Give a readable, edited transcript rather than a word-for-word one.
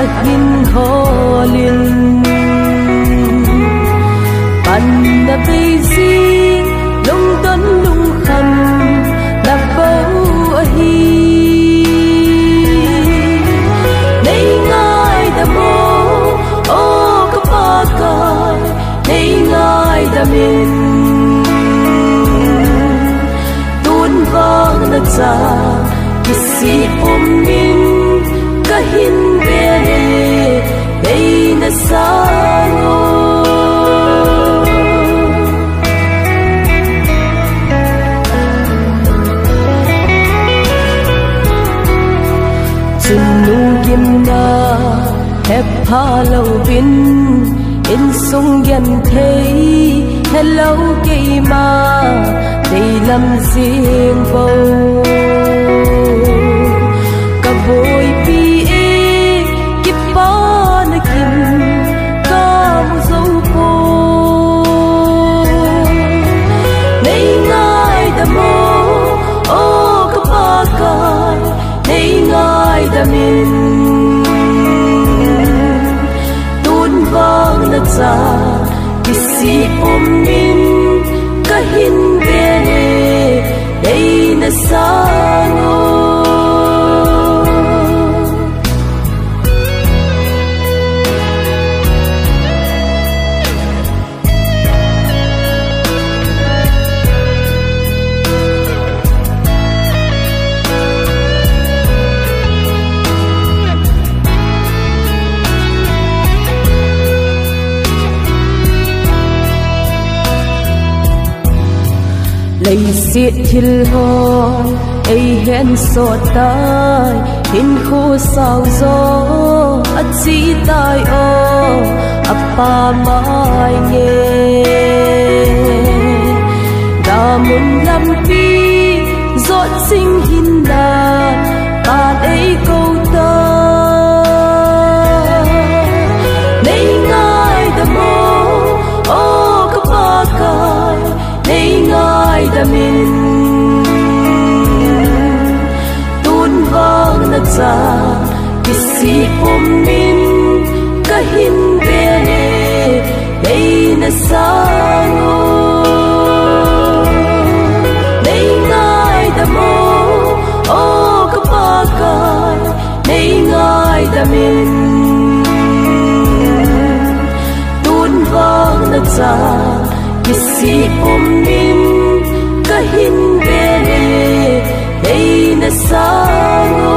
ahin holin pan na beijing lung ton lung khăn na bầu ahi nei ngai da mo o ka pa kai nei ngai da min tun vang na cha kisi om min kahin bere ei na sano chunu kim na hep ha lo bin in sung yan thei hello ke ma dei lam sing bo ka boy pi e ki pa na kim ka mu zo po nei ngai da mo o ka pa ka nei ngai da min tun vang na cha kisi om min kahin bere ei na sano lấy xiết thil hon ấy hẹn sọt tai hin khu sao gió ắt chỉ tai o apa mai nghe đã muốn làm pi giọt sinh hin đà ta ấy câu ta nei ngai da mo o ka pa kai nei ngai da min tun vang na cha kisi om min kahin bere ei na sano nei ngai da mo o ka pa kai nei ngai da min tun vang na cha kisi om min kahin bere ei na sano